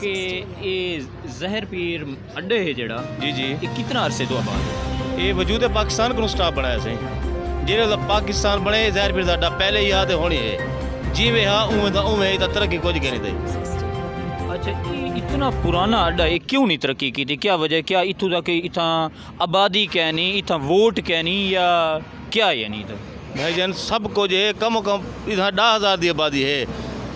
कि ये जहर पीर अड्डे है जड़ा जी जी ये कितना अरसे तो आबाद है? ये वजूद पाकिस्तान को स्टाफ बनाया सही जेड़ा पाकिस्तान बने जहर पीर दा पहले ही याद होनी है जिवें हाँ उवें तरक्की कुछ कहनी थी। अच्छा ये इतना पुराना अड्डा ये क्यों नहीं तरक्की की थी? क्या वजह क्या इतों तक इतना आबादी क्या नहीं इतना वोट क्या नहीं या क्या है नहीं तो भाईजान सब कुछ है कम इतना 10,000 की आबादी है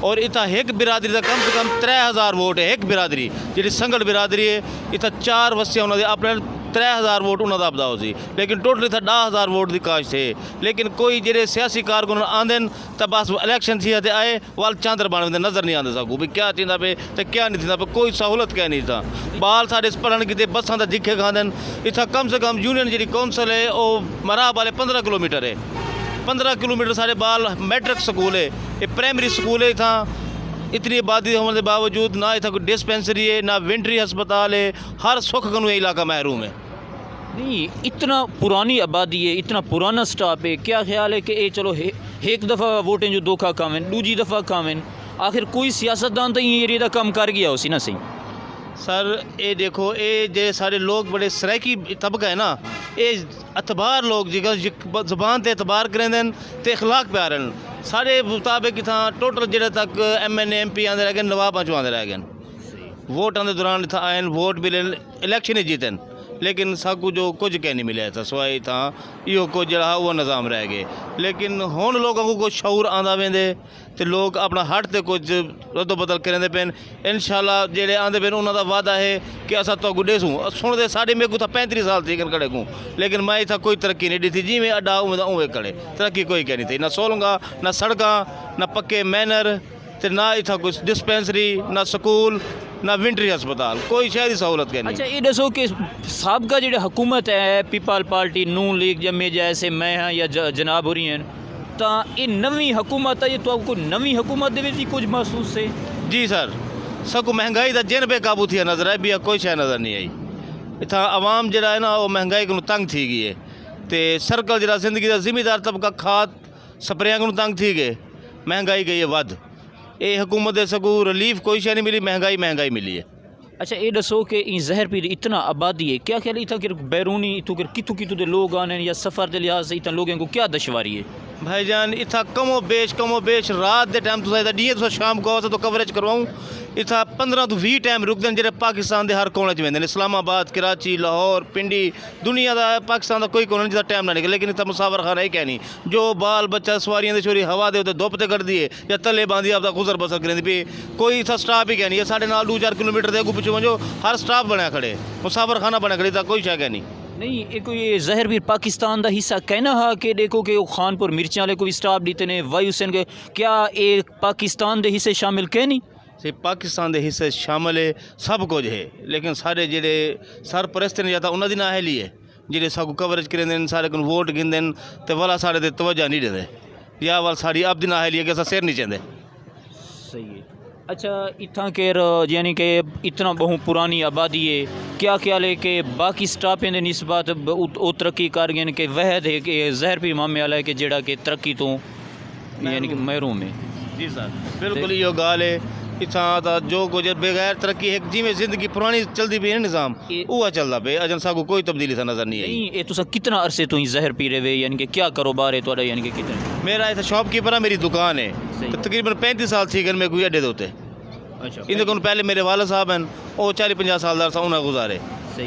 और इतना एक बिरादरी का कम से कम 3,000 वोट है। एक बिरादरी जी संगल बिरादरी है इतना 4 वस्तियाँ उन्होंने अपने 3,000 वोट उन्होंने आपदा हो सी लेकिन टोटल इतना 10,000 वोट की काश थे लेकिन कोई जेडे सियासी कारकुन आंदे तो बस इलेक्शन थी आए वाल चांदर बन नज़र नहीं आते सकूँ भी क्या थींदा पे तो क्या नहीं थींदा पे कोई सहूलत क्या नहीं था बाल साढ़े पढ़न किते बसा का दिखे खांदे इतना कम से कम यूनियन जी कौंसल है वो मराब वाले 15 किलोमीटर है 15 किलोमीटर साढ़े बाल मैट्रिक स्कूल है ये प्राइमरी स्कूल है इतना इतनी आबादी होने के बावजूद ना इतना कोई डिस्पेंसरी है ना वेंट्री अस्पताल है हर सुख कनु इलाका महरूम है। नहीं इतना पुरानी आबादी है इतना पुराना स्टाफ है क्या ख्याल है कि ये चलो एक दफ़ा वोटें जो धोखा कावें दूजी दफ़ा कावें आखिर कोई सियासतदान तो ये एरिया का कम कर गया उसी ना सही सर ये देखो ये जे सारे लोग बड़े सराइकी तबका है ना ये अतबार लोग जिगर ज़ुबान ते एतबार करें ते इखलाक प्यार सारे मुताबिक इतना टोटल जेड़े तक MNA MP आंदे रह गए नवाब पहुँचवाते रह गए वोटां के दौरान इतना आए वोट भी इलेक्शन ही जीतन लेकिन सबको जो कुछ कह नहीं मिले था सवाई था यो कुछ जरा वो निज़ाम रह गए लेकिन हुण लोगों को कुछ शऊर आंदा वेंदे तो लोग अपना हट ते कुछ रद्दो बदल करेंदे पेन इंशाल्लाह जेड़े आंदे पेन उन्होंने वादा है कि असा तो गुडेसूँ सुनते साढ़े मेरे को था 35 साल थी खड़े को लेकिन मैं इतना कोई तरक्की नहीं दी थी जी मैं अड्डा उवें खड़े तरक्की कोई कहनी थी ना सोलंगा ना सड़क ना पक्के मैनर तो ना इतना कुछ डिस्पेंसरी ना स्कूल ना विंटरी अस्पताल कोई शहरी सहूलत के नहीं। अच्छा ये दसो कि साबका जो हुकूमत है पीपल पार्टी नून लीग जमे जैसे मैं हाँ या जनाब हो रही हैं तो ये नवी हुकूमत है ये तो आपको नवी हुकूमत दे कुछ महसूस है? जी सर सबको महंगाई का जिन पे काबू थी नज़र आई भी कोई शह नज़र नहीं आई इतना आवाम जरा है ना वो महंगाई को तंग थी गई है तो सर्कल जरा जिंदगी का जिमीदार तबका खाद स्प्रेयां को तंग थी गए महंगाई गई है वध ये हुकूमत दे सकू रिलीफ कोई शह नहीं मिली महंगाई मिली है। अच्छा ये दसो कि जहर पीर इतना आबादी है क्या ख्याल इतना कि बैरूनी इतों कितों कितों के लोग आने या सफ़र के लिहाज से इतना लोगों को क्या दुश्वारी है? भाईजान इतना कमो बेश रात के टाइम तुम डी तुम शाम को तो कवरेज करवाऊँ इतना 15 तो 20 टाइम रुकते जो पाकिस्तान के हर कोने वेंदे इस्लामाबाद कराची लाहौर पिंडी दुनिया का पाकिस्तान का कोई कोना जितना टाइम ना निकले लेकिन इतना मुसाफर खाना ही कहनी जो बाल बच्चा सवारियां दे छोरी हवा दे धुप ते कट दिए या तले बांधी आपका गुजर बसर करें भी कोई इतना स्टाफ ही कहनी है साढ़े नाल 2-4 किलोमीटर के अगू पिछू वजो हर स्टाफ बनया खड़े मुसाफर खाना बना खड़े कोई शह कहनी नहीं एक ये जहर भी पाकिस्तान का हिस्सा कहना है कि देखो कि खानपुर मिर्चा वाले को भी स्टाफ दीते ने वायुसेना के क्या ये पाकिस्तान के हिस्से शामिल कह नहीं से पाकिस्तान के हिस्से शामिल है सब कुछ है लेकिन सारे जेडे सरपरस्त ने जाता उन्होंने ना है जेडे सब कवरेज करें सारे को वोट गिनते तो वाला साढ़े ते तवज्जो नहीं देते या वाल साड़ी अब ना है कि अस सिर नहीं चाहते। सही है। अच्छा इतना के यानी कि इतना बहु पुरानी आबादी है क्या ख्याल है कि बाकी स्टाफें के निस्बत वो तरक्की कर गए कि वहद है कि जहर भी मामे वाला है कि जेड़ा कि तरक्की तो यानी कि महरूम है? जी सर बिल्कुल यो गाल है इतना जो कुछ बगैर तरक्की है जिमें जिंदगी पुरानी चलती पी है निज़ाम वो चलता पे अजन सा को कोई तब्दीली सा नज़र नहीं आई। ये तुसा कितना अरसे तो जहर पी रहे यानी कि क्या कारोबार है थोड़ा यानी कि कितना? मेरा इतना शॉपकीपर है मेरी दुकान है तो तकरीबन 35 साल थी मेरे कोई अड्डे होते अच्छा इनके को पहले मेरे वाला साहब हैं वो 40-50 साल सा उन्हें गुजारे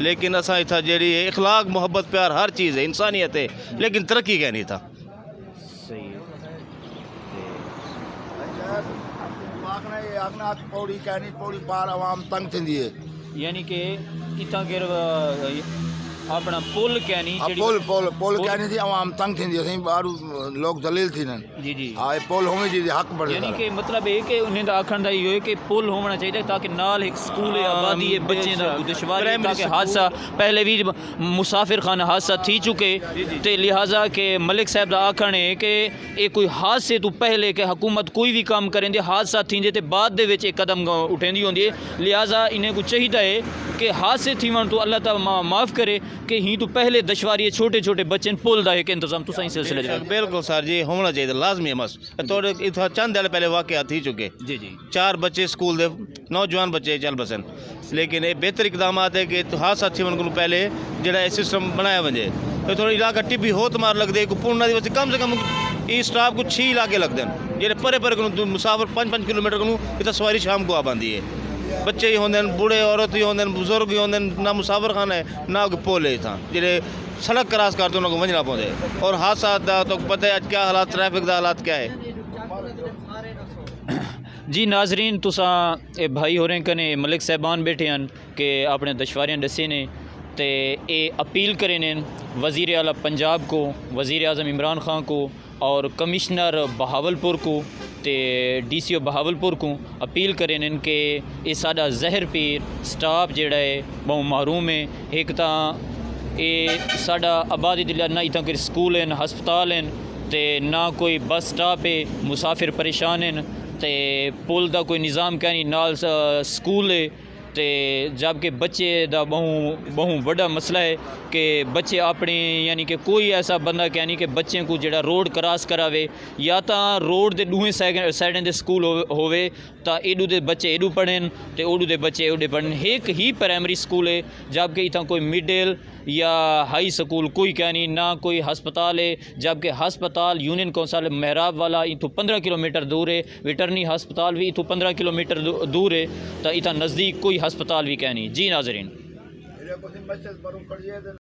लेकिन असा इतना जी इखलाक मोहब्बत प्यार हर चीज़ है इंसानियत है लेकिन तरक्की क्या नहीं था। सही है पौड़ी कहनी पौड़ी पार आवाम तंग थी है यानी कि इतना के अपना पुल कहनी पुल कहनी थी आवाम तंग थी असीं बारू लोग दलील थी जी जी हाँ पुल होने जी हक बढ़े यानी कि मतलब है कि उन्हें आखन का ये कि पुल होना चाहिए ताकि नाल एक स्कूल है आबादी है बच्चे का दुश्वारी ताकि हादसा पहले भी मुसाफिर खाना हादसा थी चुके तो लिहाजा के मलिक साहब का आखन है कि ये कोई हादसे तो पहले कि हुकूमत कोई भी काम करें हादसा थी तो बाद एक कदम उठेंदी होंदी है लिहाजा इन्हें को चाहिए है कि हादसे थी वन तो अल्लाह ताला माफ़ करे कि ही तो पहले दशवारी छोटे छोटे बच्चे पुल का एक इंतजाम तो सही सिलसिले बिल्कुल सर जी होना चाहिए लाजमी है बस थोड़े चंद दिन पहले वाकया थी चुके जी जी 4 बच्चे स्कूल दे नौजवान बच्चे चल बसन। लेकिन ये बेहतर इकदाम है कि हादसा थी को पहले जो सिस्टम बनाया वजे तो थोड़ा इलाका टिप्पी होत मार लगते पूर्णा कम से कम इस स्टाफ को 6 इलाके लगते हैं जो परे परे को मुसाफिर 5-5 किलोमीटर को इतना सवारी शाम को आ पाती है। बच्चे ही होंगे, बूढ़े औरत ही होंगे, बुजुर्ग ही होंगे, ना मुसाफिर खाना है ना पोल है था जे सड़क क्रॉस करते उन्होंने वजना पौधे। और हादसा तो पता है अज क्या हालात ट्रैफिक का हालात क्या है। जी नाजरीन तुसा ए भाई हो रहे कने मलिक साहबान बैठे हैं कि अपने दशवारियाँ दसे ने तो ये अपील करे ने वज़ीर आला पंजाब को, वज़ीर आज़म इमरान खान को और कमिश्नर बहावलपुर को ते DCO बहावलपुर को अपील करे ने कि ये साडा जहर पीर स्टाफ जेड़ा है बहुत महरूम है। एक तो ये साडा आबादी दिला ना इतना कोई स्कूल हैं, हस्पताल हैं, ते ना कोई बस स्टॉप है, मुसाफिर परेशान हैं, ते पुल का कोई निज़ाम क्या नहीं, नाल स्कूल है। तो जबकि बच्चे का बहु बड़ा मसला है कि बच्चे अपने यानी कि कोई ऐसा बंदा क्या नहीं कि बच्चे को जड़ा रोड क्रॉस करावे या तो रोड के दूहें साइडें दे स्कूल होवे तो एडू दे बच्चे एडू पढ़न तो ओडू दे बच्चे ओडे पढ़न। एक ही प्राइमरी स्कूल है जबकि इतना कोई मिडिल या हाई स्कूल कोई क्या नहीं, ना कोई हस्पताल है। जबकि हस्पताल यूनियन कौंसल महराब वाला इतों 15 किलोमीटर दूर है, वेटरनी हस्पताल भी इतों 15 किलोमीटर दूर है, तो इतना नज़दीक कोई हस्पताल भी क्या नहीं। जी नाजरीन।